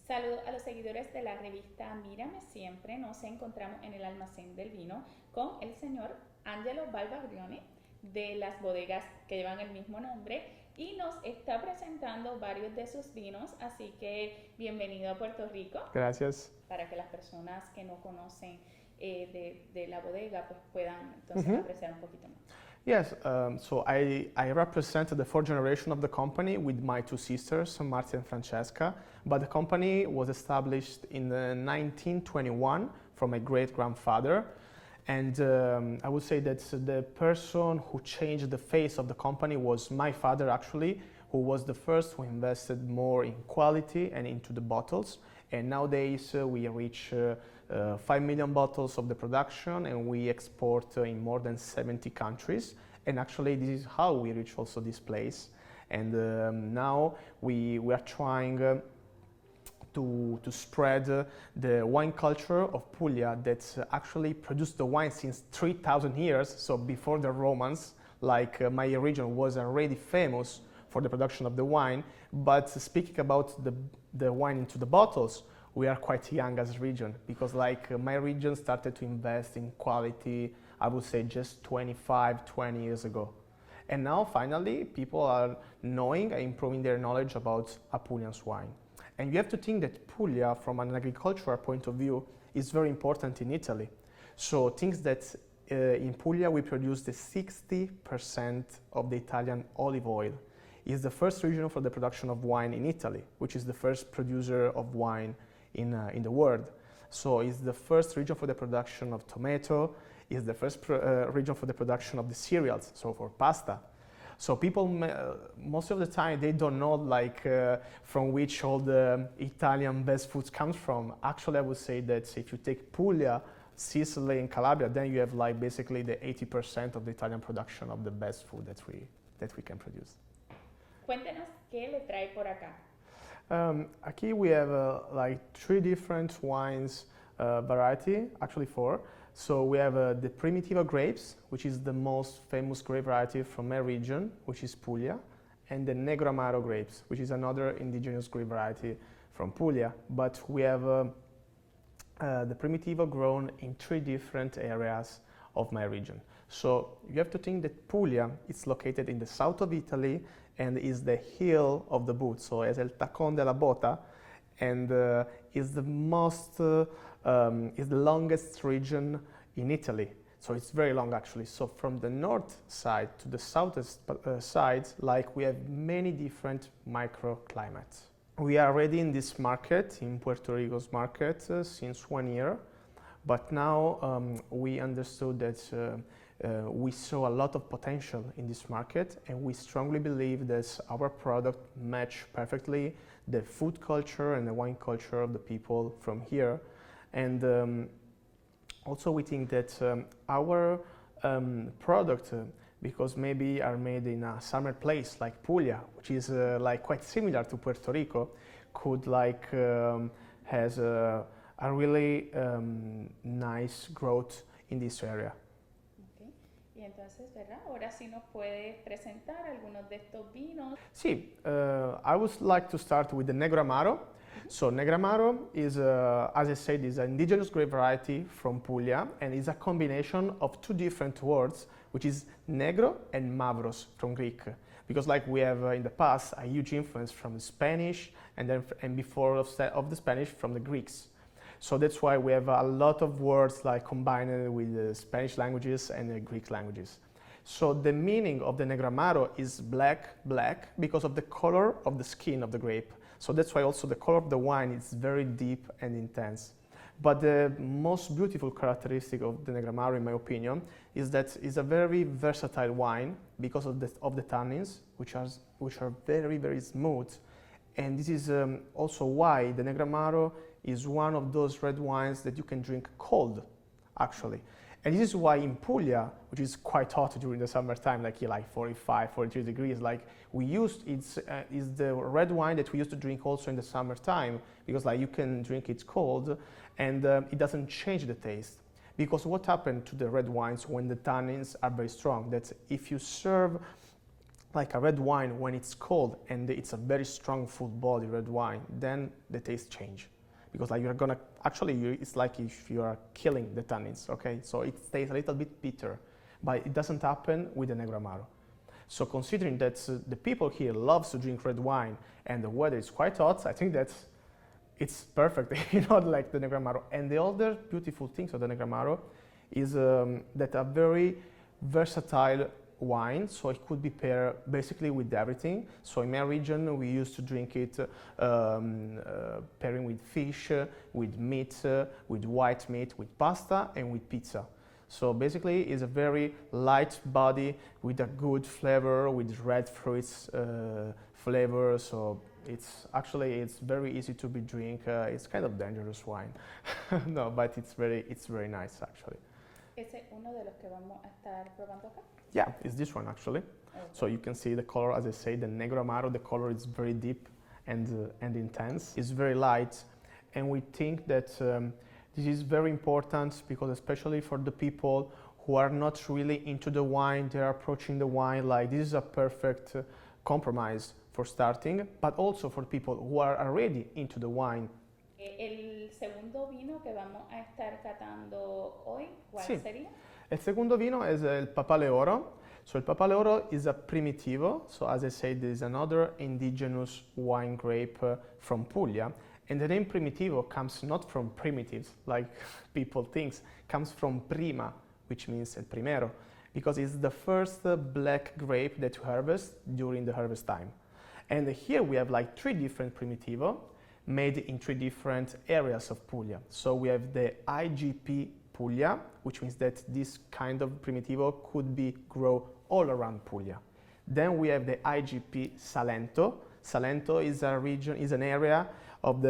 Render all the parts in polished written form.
Saludos a los seguidores de la revista Mírame Siempre. Nos encontramos en el almacén del vino con el señor Angelo Varvaglione de las bodegas que llevan el mismo nombre y nos está presentando varios de sus vinos, así que bienvenido a Puerto Rico. Gracias. Para que las personas que no conocen de la bodega pues puedan entonces apreciar un poquito más. Yes, so I represent the fourth generation of the company with my two sisters, Marta and Francesca, but the company was established in 1921 from my great-grandfather. And I would say that the person who changed the face of the company was my father, actually, who was the first who invested more in quality and into the bottles. And nowadays we reach 5 million bottles of the production, and we export in more than 70 countries. And actually this is how we reach also this place. And now we are trying to spread the wine culture of Puglia that actually produced the wine since 3,000 years. So before the Romans, like my region was already famous for the production of the wine. But speaking about the wine into the bottles, we are quite young as a region, because like my region started to invest in quality, I would say just 20 years ago. And now finally people are knowing and improving their knowledge about Apulian's wine. And you have to think that Puglia, from an agricultural point of view, is very important in Italy. So things that in Puglia we produce the 60% of the Italian olive oil. It's the first region for the production of wine in Italy, which is the first producer of wine in the world. So it's the first region for the production of tomato, it's the first region for the production of the cereals, so for pasta. So people, most of the time, they don't know like from which all the Italian best foods comes from. Actually, I would say that if you take Puglia, Sicily and Calabria, then you have like basically the 80% of the Italian production of the best food that we can produce. Cuéntenos qué le trae por acá. Aquí we have like 3 different wines variety, actually 4. So we have the Primitiva grapes, which is the most famous grape variety from my region, which is Puglia, and the Negro Amaro grapes, which is another indigenous grape variety from Puglia. But we have the Primitiva grown in 3 different areas of my region. So you have to think that Puglia is located in the south of Italy and is the heel of the boot, so es el tacón de la bota, and is the longest region in Italy. So it's very long actually. So from the north side to the southest side, like we have many different microclimates. We are already in this market, in Puerto Rico's market, since 1 year, but now we understood that we saw a lot of potential in this market, and we strongly believe that our product match perfectly the food culture and the wine culture of the people from here. And also we think that our product, because maybe are made in a summer place like Puglia, which is like quite similar to Puerto Rico, could like has a really nice growth in this area. Y entonces, ¿verdad? Ahora sí nos puede presentar algunos de estos vinos. Sí, I would like to start with the Negro Amaro. So Negro Amaro is, as I said, is an indigenous grape variety from Puglia, and is a combination of 2 different words, which is negro and mavros from Greek. Because like we have in the past a huge influence from the Spanish, and before of the Spanish from the Greeks. So that's why we have a lot of words like combined with the Spanish languages and the Greek languages. So the meaning of the Negro Amaro is black because of the color of the skin of the grape. So that's why also the color of the wine is very deep and intense. But the most beautiful characteristic of the Negro Amaro, in my opinion, is that it's a very versatile wine because of the tannins, which are very, very smooth. And this is also why the Negro Amaro is one of those red wines that you can drink cold, actually. And this is why in Puglia, which is quite hot during the summertime, like 45, 43 degrees, like we used, is the red wine that we used to drink also in the summertime, because like you can drink it cold and it doesn't change the taste. Because what happened to the red wines when the tannins are very strong, that if you serve like a red wine when it's cold and it's a very strong full body red wine, then the taste change. Because like you're gonna, actually it's like if you are killing the tannins, okay? So it tastes a little bit bitter, but it doesn't happen with the Negro Amaro. So considering that the people here loves to drink red wine and the weather is quite hot, I think that it's perfect, like the Negro Amaro. And the other beautiful things of the Negro Amaro is that a very versatile wine, so it could be paired basically with everything. So in my region, we used to drink it pairing with fish, with meat, with white meat, with pasta, and with pizza. So basically, it's a very light body with a good flavor, with red fruits flavor. So it's very easy to be drink. It's kind of dangerous wine, no, but it's very nice actually. ¿Ese es uno de los que vamos a estar probando acá? Yeah, it's this one actually. Okay. So you can see the color, as I say, the Negro Amaro, the color is very deep and intense. It's very light, and we think that this is very important because especially for the people who are not really into the wine, they're approaching the wine like this is a perfect compromise for starting, but also for people who are already into the wine. El segundo vino que vamos a estar catando hoy, ¿cuál sería? El segundo vino es el Papale Oro. So el Papale Oro is a primitivo. So as I said, there is another indigenous wine grape from Puglia. And the name primitivo comes not from primitives, like people think, comes from prima, which means el primero, because it's the first black grape that you harvest during the harvest time. And here we have like 3 different primitivo made in 3 different areas of Puglia. So we have the IGP Puglia, which means that this kind of primitivo could be grown all around Puglia. Then we have the IGP Salento. Salento is a region, is an area of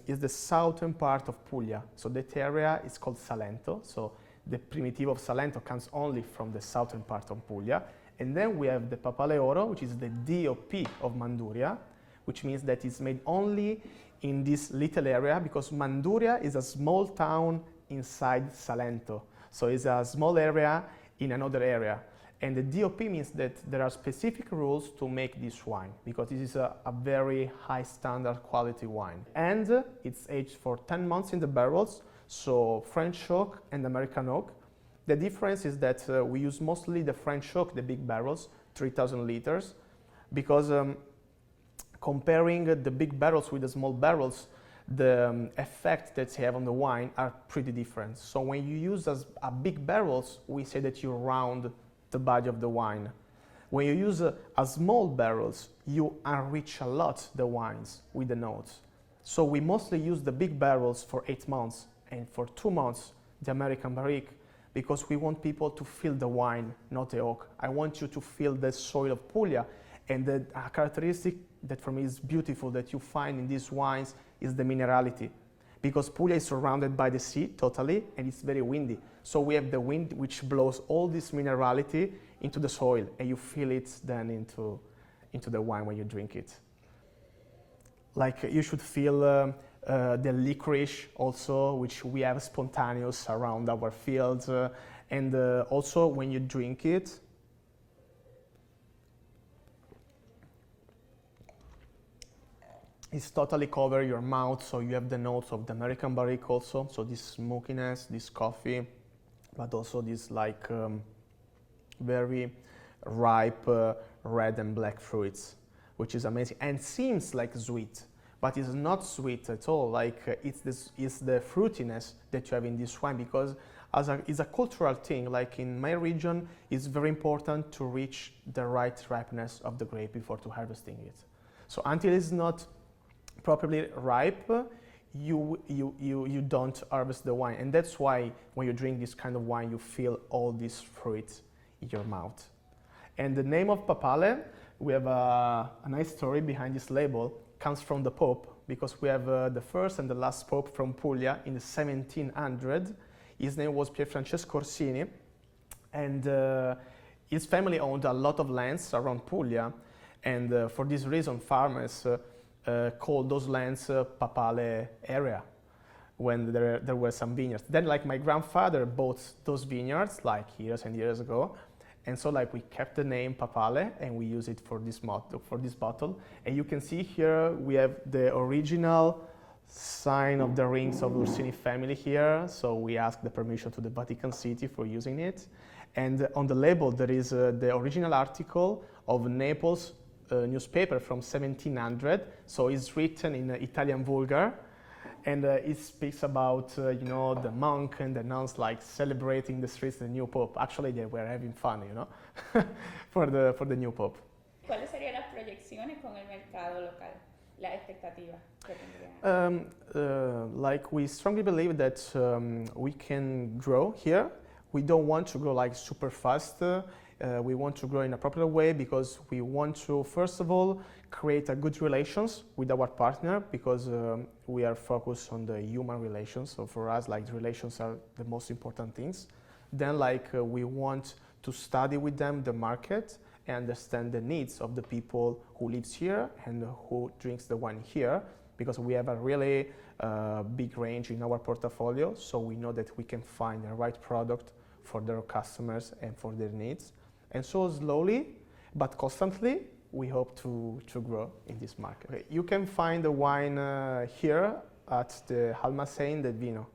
is the southern part of Puglia. So that area is called Salento. So the primitivo of Salento comes only from the southern part of Puglia. And then we have the Papale Oro, which is the DOP of Manduria, which means that it's made only in this little area because Manduria is a small town inside Salento. So it's a small area in another area. And the DOP means that there are specific rules to make this wine because this is a very high standard quality wine. And it's aged for 10 months in the barrels, so French oak and American oak. The difference is that we use mostly the French oak, the big barrels, 3,000 liters, because comparing the big barrels with the small barrels, the effect that they have on the wine are pretty different. So when you use a big barrels, we say that you round the body of the wine. When you use a small barrels, you enrich a lot the wines with the notes. So we mostly use the big barrels for 8 months and for 2 months the American barrique because we want people to feel the wine, not the oak. I want you to feel the soil of Puglia, and the characteristic that for me is beautiful that you find in these wines is the minerality. Because Puglia is surrounded by the sea totally and it's very windy. So we have the wind which blows all this minerality into the soil and you feel it then into the wine when you drink it. Like you should feel the licorice also, which we have spontaneous around our fields. And also when you drink it, it's totally cover your mouth, so you have the notes of the American barrique also, so this smokiness, this coffee, but also this like very ripe red and black fruits, which is amazing and seems like sweet, but it's not sweet at all. Like it's the fruitiness that you have in this wine because it's a cultural thing. Like in my region, it's very important to reach the right ripeness of the grape before to harvesting it. So until it's not properly ripe, you don't harvest the wine, and that's why when you drink this kind of wine, you feel all these fruits in your mouth. And the name of Papale, we have a nice story behind this label. Comes from the Pope because we have the first and the last Pope from Puglia in the 1700. His name was Pier Francesco Orsini, and his family owned a lot of lands around Puglia, and for this reason, farmers called those lands Papale area when there were some vineyards. Then like my grandfather bought those vineyards like years and years ago, And so like we kept the name Papale and we use it for this bottle. And you can see here we have the original sign of the rings of Ursini family here. So we asked the permission to the Vatican City for using it. And on the label there is the original article of Naples newspaper from 1700. So it's written in Italian Vulgar. And it speaks about, you know, the monk and the nuns like celebrating the streets the new pope. Actually, they were having fun, you know, for the new pope. ¿Cuáles serían las proyecciones con el mercado local? Las expectativas que tendrían. Like we strongly believe that we can grow here. We don't want to grow like super fast. We want to grow in a proper way because we want to, first of all, create a good relations with our partner because we are focused on the human relations. So for us, like the relations are the most important things. Then like we want to study with them the market and understand the needs of the people who lives here and who drinks the wine here because we have a really big range in our portfolio. So we know that we can find the right product for their customers and for their needs. And so slowly, but constantly, we hope to grow in this market. Okay, you can find the wine here at the Almacén del Vino.